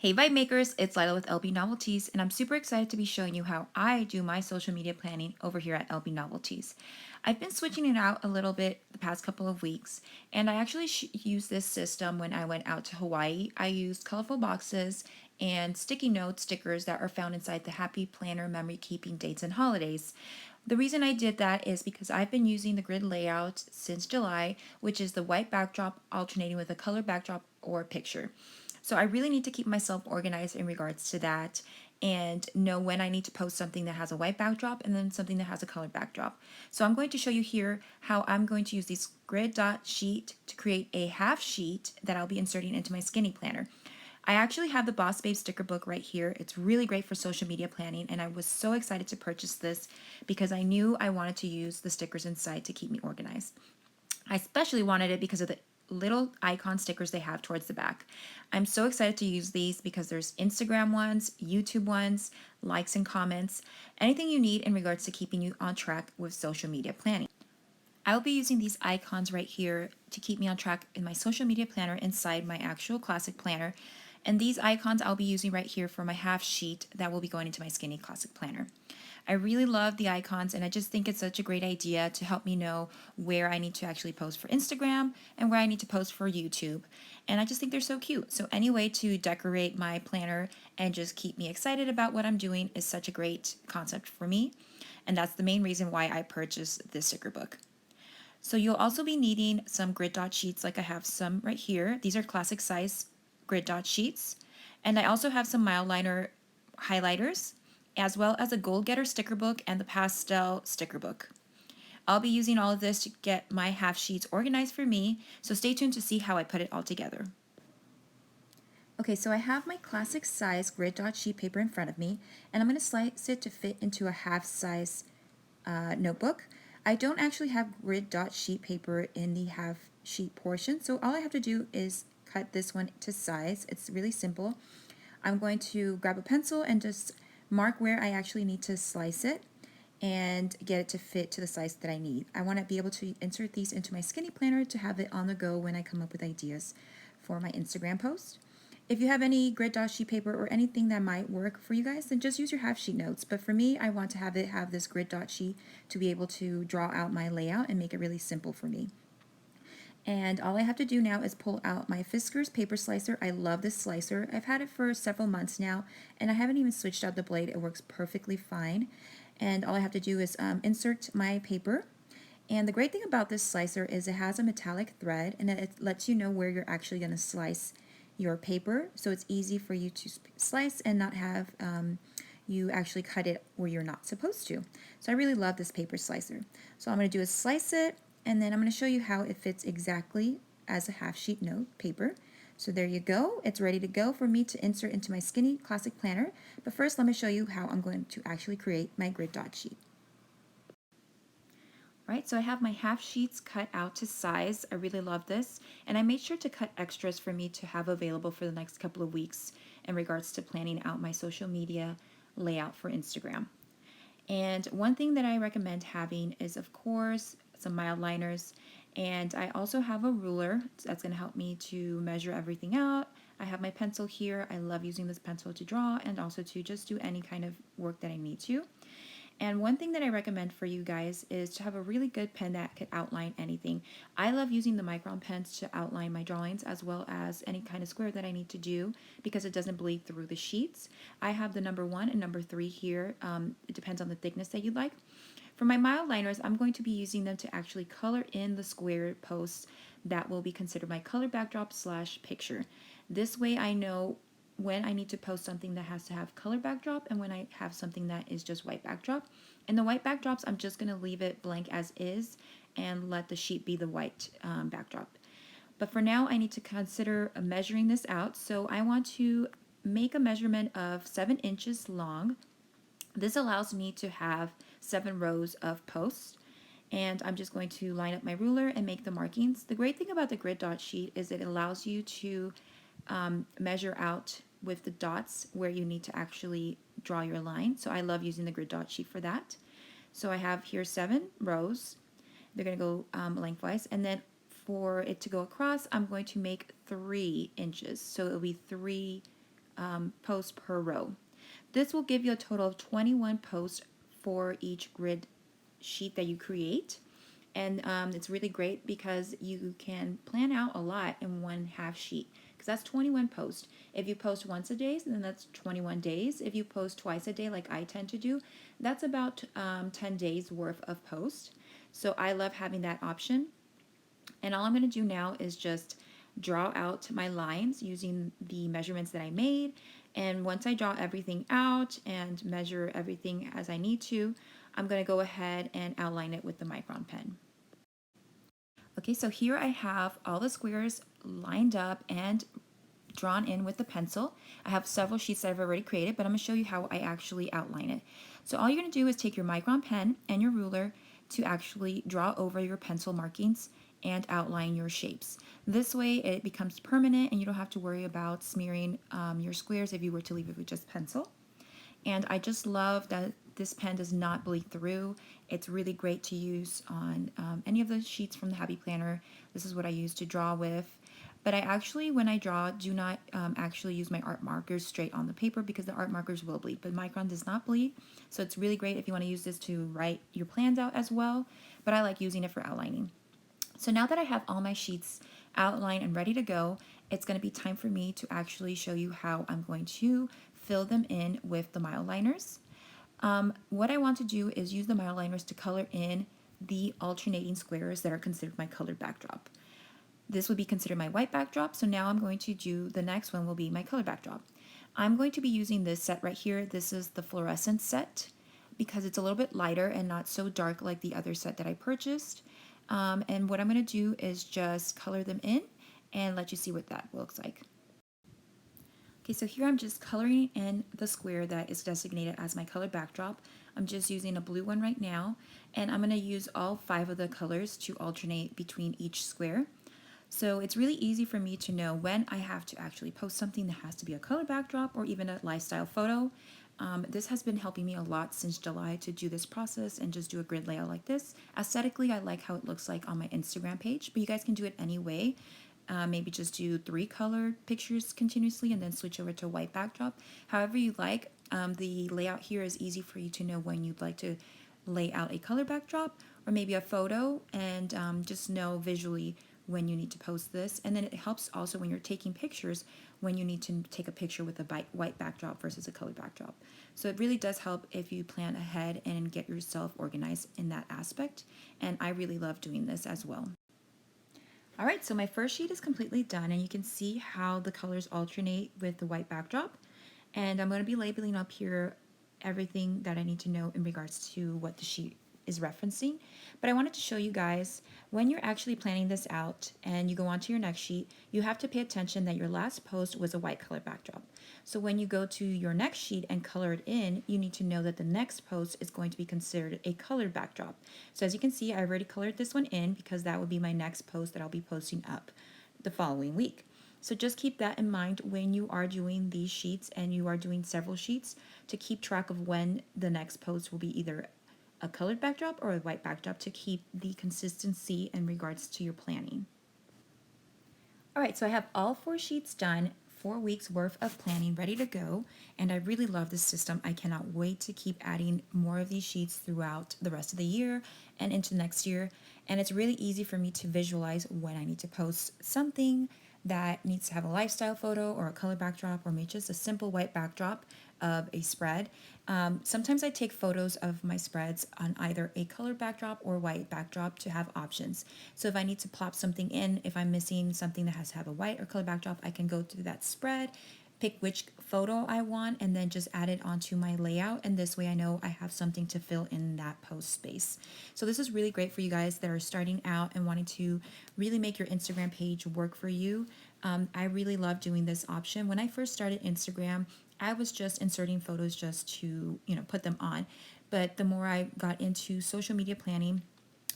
Hey Vibemakers, it's Lila with LB Novelties, and I'm super excited to be showing you how I do my social media planning over here at LB Novelties. I've been switching it out a little bit the past couple of weeks, and I actually used this system when I went out to Hawaii. I used colorful boxes and sticky note stickers that are found inside the Happy Planner memory keeping dates and holidays. The reason I did that is because I've been using the grid layout since July, which is the white backdrop alternating with a color backdrop or picture. So I really need to keep myself organized in regards to that and know when I need to post something that has a white backdrop and then something that has a colored backdrop. So I'm going to show you here how I'm going to use this grid dot sheet to create a half sheet that I'll be inserting into my skinny planner. I actually have the Boss Babe sticker book right here. It's really great for social media planning, and I was so excited to purchase this because I knew I wanted to use the stickers inside to keep me organized. I especially wanted it because of the little icon stickers they have towards the back. I'm so excited to use these because there's Instagram ones, YouTube ones, likes and comments, anything you need in regards to keeping you on track with social media planning. I'll be using these icons right here to keep me on track in my social media planner inside my actual classic planner. And these icons I'll be using right here for my half sheet that will be going into my skinny classic planner. I really love the icons, and I just think it's such a great idea to help me know where I need to actually post for Instagram and where I need to post for YouTube. And I just think they're so cute. So any way to decorate my planner and just keep me excited about what I'm doing is such a great concept for me. And that's the main reason why I purchased this sticker book. So you'll also be needing some grid dot sheets, like I have some right here. These are classic size grid dot sheets. And I also have some Mildliner highlighters, as well as a Goalgetter sticker book and the pastel sticker book. I'll be using all of this to get my half sheets organized for me, so stay tuned to see how I put it all together. Okay, so I have my classic size grid dot sheet paper in front of me, and I'm going to slice it to fit into a half size notebook. I don't actually have grid dot sheet paper in the half sheet portion, so all I have to do is cut this one to size. It's really simple. I'm going to grab a pencil and just mark where I actually need to slice it and get it to fit to the size that I need. I want to be able to insert these into my skinny planner to have it on the go when I come up with ideas for my Instagram post. If you have any grid dot sheet paper or anything that might work for you guys, then just use your half sheet notes. But for me, I want to have this grid dot sheet to be able to draw out my layout and make it really simple for me. And all I have to do now is pull out my Fiskars paper slicer. I love this slicer. I've had it for several months now, and I haven't even switched out the blade. It works perfectly fine. And all I have to do is insert my paper. And the great thing about this slicer is it has a metallic thread, and it lets you know where you're actually going to slice your paper. So it's easy for you to slice and not have you actually cut it where you're not supposed to. So I really love this paper slicer. So all I'm going to do is slice it, and then I'm going to show you how it fits exactly as a half sheet note paper. So there you go. It's ready to go for me to insert into my skinny classic planner. But first, let me show you how I'm going to actually create my grid dot sheet. Right, so I have my half sheets cut out to size. I really love this, and I made sure to cut extras for me to have available for the next couple of weeks in regards to planning out my social media layout for Instagram. And one thing that I recommend having is, of course, some mild liners, and I also have a ruler that's going to help me to measure everything out. I have my pencil here. I love using this pencil to draw and also to just do any kind of work that I need to. And one thing that I recommend for you guys is to have a really good pen that could outline anything. I love using the Micron Pens to outline my drawings as well as any kind of square that I need to do because it doesn't bleed through the sheets. I have the number 1 and number 3 here. It depends on the thickness that you like. For my mild liners, I'm going to be using them to actually color in the square posts that will be considered my color backdrop / picture. This way I know when I need to post something that has to have color backdrop and when I have something that is just white backdrop. And the white backdrops, I'm just going to leave it blank as is and let the sheet be the white backdrop. But for now, I need to consider measuring this out. So I want to make a measurement of 7 inches long. This allows me to have 7 rows of posts. And I'm just going to line up my ruler and make the markings. The great thing about the grid dot sheet is it allows you to measure out with the dots where you need to actually draw your line. So I love using the grid dot sheet for that. So I have here 7 rows. They're going to go lengthwise, and then for it to go across, I'm going to make 3 inches. So it'll be 3 posts per row. This will give you a total of 21 posts for each grid sheet that you create. And it's really great because you can plan out a lot in one half sheet, because that's 21 posts. If you post once a day, then that's 21 days. If you post twice a day, like I tend to do, that's about 10 days worth of posts. So I love having that option. And all I'm going to do now is just draw out my lines using the measurements that I made. And once I draw everything out and measure everything as I need to, I'm going to go ahead and outline it with the Micron pen. Okay, so here I have all the squares lined up and drawn in with the pencil. I have several sheets that I've already created, but I'm going to show you how I actually outline it. So all you're going to do is take your Micron pen and your ruler to actually draw over your pencil markings and outline your shapes. This way it becomes permanent and you don't have to worry about smearing your squares if you were to leave it with just pencil. And I just love that this pen does not bleed through. It's really great to use on any of the sheets from the Happy Planner. This is what I use to draw with. But I actually, when I draw, do not actually use my art markers straight on the paper because the art markers will bleed. But Micron does not bleed, so it's really great if you want to use this to write your plans out as well. But I like using it for outlining. So now that I have all my sheets outlined and ready to go, it's going to be time for me to actually show you how I'm going to fill them in with the mile liners. What I want to do is use the mile liners to color in the alternating squares that are considered my colored backdrop. This would be considered my white backdrop, so now I'm going to do the next one will be my color backdrop. I'm going to be using this set right here. This is the fluorescent set because it's a little bit lighter and not so dark like the other set that I purchased. And what I'm going to do is just color them in and let you see what that looks like. Okay, so here I'm just coloring in the square that is designated as my color backdrop. I'm just using a blue one right now, and I'm going to use all 5 of the colors to alternate between each square. So it's really easy for me to know when I have to actually post something that has to be a color backdrop or even a lifestyle photo. This has been helping me a lot since July to do this process and just do a grid layout like this. Aesthetically, I like how it looks like on my Instagram page, but you guys can do it any way. Maybe just do 3 colored pictures continuously and then switch over to a white backdrop. However you like, the layout here is easy for you to know when you'd like to lay out a color backdrop or maybe a photo, and just know visually when you need to post this. And then it helps also when you're taking pictures when you need to take a picture with a white backdrop versus a color backdrop. So it really does help if you plan ahead and get yourself organized in that aspect, and I really love doing this as well. All right, so my first sheet is completely done, and you can see how the colors alternate with the white backdrop. And I'm going to be labeling up here everything that I need to know in regards to what the sheet is referencing. But I wanted to show you guys, when you're actually planning this out and you go on to your next sheet, you have to pay attention that your last post was a white color backdrop. So when you go to your next sheet and color it in, you need to know that the next post is going to be considered a colored backdrop. So as you can see, I already colored this one in because that will be my next post that I'll be posting up the following week. So just keep that in mind when you are doing these sheets and you are doing several sheets, to keep track of when the next post will be either a colored backdrop or a white backdrop, to keep the consistency in regards to your planning. All right, so I have all 4 sheets done, 4 weeks worth of planning ready to go, and I really love this system. I cannot wait to keep adding more of these sheets throughout the rest of the year and into next year. And it's really easy for me to visualize when I need to post something that needs to have a lifestyle photo or a color backdrop, or maybe just a simple white backdrop of a spread. Sometimes I take photos of my spreads on either a color backdrop or white backdrop to have options. So if I need to plop something in, if I'm missing something that has to have a white or color backdrop, I can go through that spread, pick which photo I want, and then just add it onto my layout. And this way I know I have something to fill in that post space. So this is really great for you guys that are starting out and wanting to really make your Instagram page work for you. I really love doing this option. When I first started Instagram, I was just inserting photos just to, put them on. But the more I got into social media planning,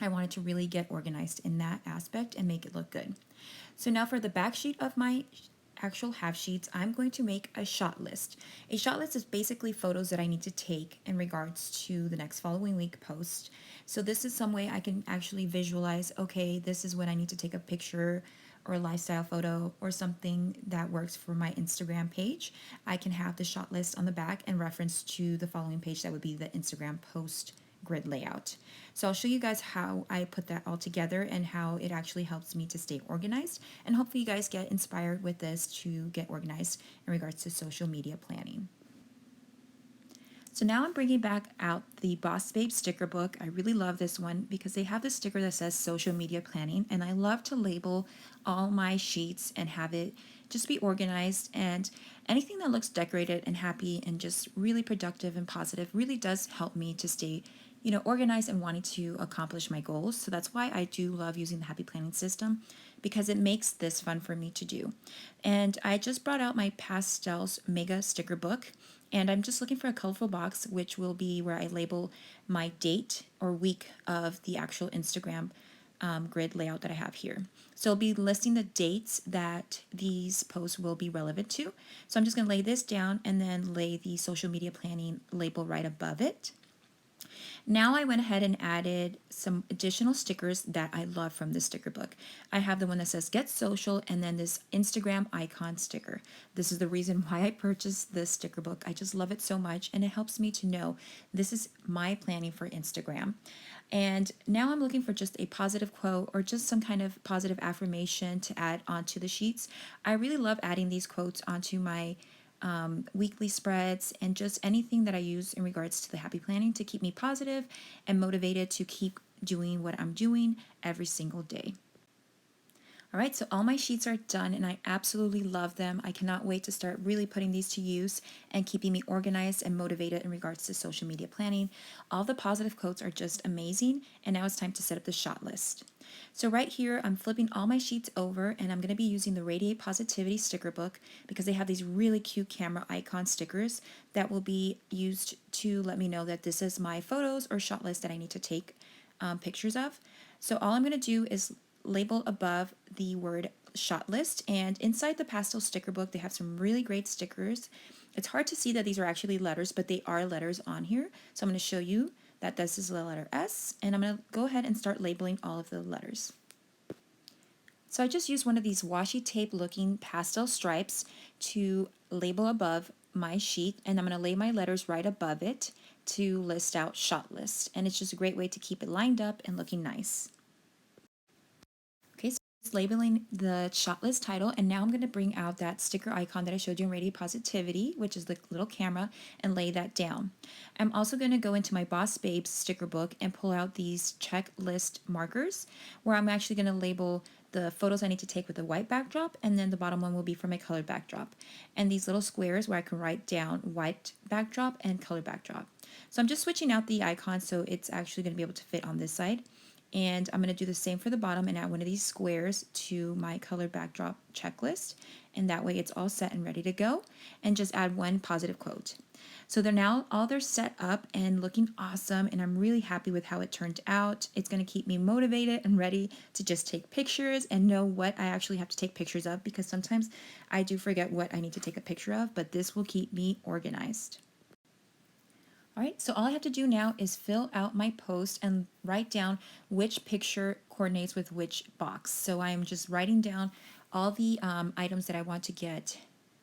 I wanted to really get organized in that aspect and make it look good. So now for the back sheet of my actual half sheets, I'm going to make a shot list. A shot list is basically photos that I need to take in regards to the next following week post. So this is some way I can actually visualize, okay, this is when I need to take a picture or a lifestyle photo or something that works for my Instagram page, I can have the shot list on the back and reference to the following page that would be the Instagram post grid layout. So I'll show you guys how I put that all together and how it actually helps me to stay organized, and hopefully you guys get inspired with this to get organized in regards to social media planning. So now I'm bringing back out the Boss Babe sticker book. I really love this one because they have this sticker that says social media planning, and I love to label all my sheets and have it just be organized, and anything that looks decorated and happy and just really productive and positive really does help me to stay organized and wanting to accomplish my goals. So that's why I do love using the happy planning system, because it makes this fun for me to do. And I just brought out my Pastels Mega sticker book, and I'm just looking for a colorful box, which will be where I label my date or week of the actual Instagram grid layout that I have here. So I'll be listing the dates that these posts will be relevant to. So I'm just going to lay this down and then lay the social media planning label right above it. Now I went ahead and added some additional stickers that I love from this sticker book. I have the one that says Get Social and then this Instagram icon sticker. This is the reason why I purchased this sticker book. I just love it so much, and it helps me to know this is my planning for Instagram. And now I'm looking for just a positive quote or just some kind of positive affirmation to add onto the sheets. I really love adding these quotes onto my weekly spreads and just anything that I use in regards to the happy planning to keep me positive and motivated to keep doing what I'm doing every single day. All right, so all my sheets are done and I absolutely love them. I cannot wait to start really putting these to use and keeping me organized and motivated in regards to social media planning. All the positive quotes are just amazing, and now it's time to set up the shot list. So right here, I'm flipping all my sheets over, and I'm going to be using the Radiate Positivity sticker book because they have these really cute camera icon stickers that will be used to let me know that this is my photos or shot list that I need to take pictures of. So all I'm going to do is label above the word shot list, and inside the pastel sticker book they have some really great stickers. It's hard to see that these are actually letters, but they are letters on here. So I'm going to show you that this is the letter S, and I'm going to go ahead and start labeling all of the letters. So I just used one of these washi tape looking pastel stripes to label above my sheet, and I'm going to lay my letters right above it to list out shot list, and it's just a great way to keep it lined up and looking nice. Okay, so it's labeling the shot list title, and now I'm going to bring out that sticker icon that I showed you in Radiate Positivity, which is the little camera, and lay that down. I'm also going to go into my Boss Babes sticker book and pull out these checklist markers, where I'm actually going to label the photos I need to take with a white backdrop, and then the bottom one will be for my colored backdrop. And these little squares where I can write down white backdrop and colored backdrop. So I'm just switching out the icon so it's actually going to be able to fit on this side. And I'm going to do the same for the bottom and add one of these squares to my colored backdrop checklist. And that way it's all set and ready to go. And just add one positive quote. So they're set up and looking awesome, and I'm really happy with how it turned out. It's going to keep me motivated and ready to just take pictures and know what I actually have to take pictures of, because sometimes I do forget what I need to take a picture of, but this will keep me organized. All right, so all I have to do now is fill out my post and write down which picture coordinates with which box. So I'm just writing down all the items that I want to get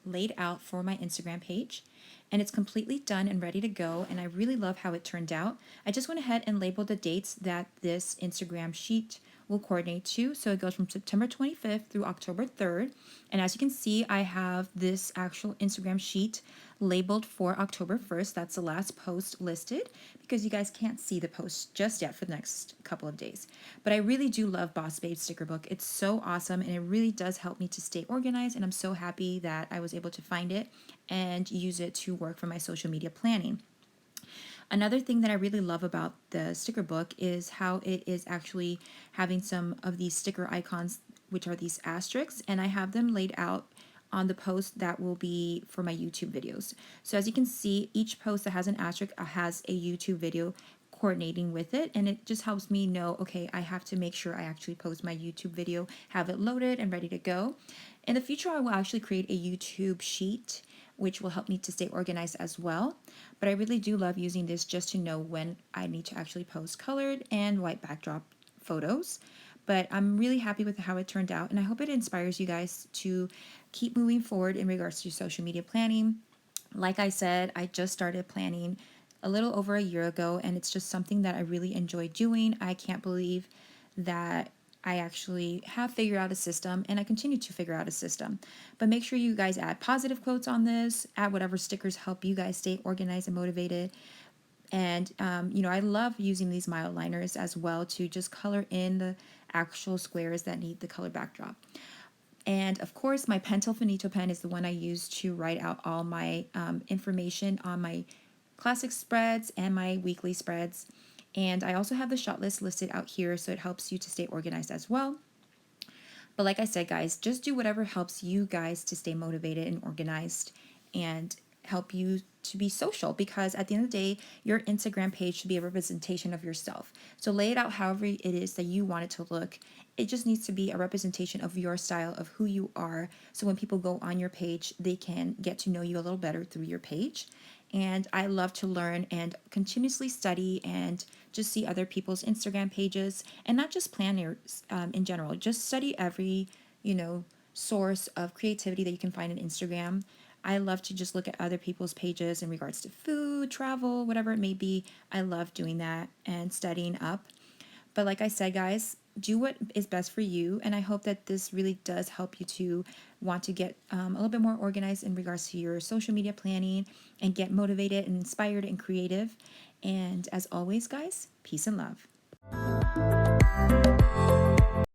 laid out for my Instagram page, and it's completely done and ready to go, and I really love how it turned out. I just went ahead and labeled the dates that this Instagram sheet will coordinate to. So it goes from September 25th through October 3rd. And as you can see, I have this actual Instagram sheet labeled for October 1st. That's the last post listed, because you guys can't see the post just yet for the next couple of days. But I really do love Boss Babe sticker book. It's so awesome, and it really does help me to stay organized, and I'm so happy that I was able to find it and use it to work for my social media planning. Another thing that I really love about the sticker book is how it is actually having some of these sticker icons, which are these asterisks, and I have them laid out on the post that will be for my YouTube videos. So as you can see, each post that has an asterisk has a YouTube video coordinating with it, and it just helps me know, okay, I have to make sure I actually post my YouTube video, have it loaded and ready to go. In the future, I will actually create a YouTube sheet, which will help me to stay organized as well. But I really do love using this just to know when I need to actually post colored and white backdrop photos. but I'm really happy with how it turned out, and I hope it inspires you guys to keep moving forward in regards to social media planning. Like I said, I just started planning a little over a year ago, and it's just something that I really enjoy doing. I can't believe that I actually have figured out a system, and I continue to figure out a system. But make sure you guys add positive quotes on this, add whatever stickers help you guys stay organized and motivated. And, I love using these mile liners as well to just color in the actual squares that need the color backdrop. And of course, my Pentel Finito pen is the one I use to write out all my information on my classic spreads and my weekly spreads. And I also have the shot list listed out here, so it helps you to stay organized as well. But like I said, guys, just do whatever helps you guys to stay motivated and organized and help you to be social, because at the end of the day, your Instagram page should be a representation of yourself. So lay it out however it is that you want it to look. It just needs to be a representation of your style, of who you are. So when people go on your page, they can get to know you a little better through your page. And I love to learn and continuously study and just see other people's Instagram pages, and not just planners in general. Just study every, source of creativity that you can find on Instagram. I love to just look at other people's pages in regards to food, travel, whatever it may be. I love doing that and studying up. But like I said, guys, do what is best for you. And I hope that this really does help you to want to get a little bit more organized in regards to your social media planning and get motivated and inspired and creative. And as always, guys, peace and love.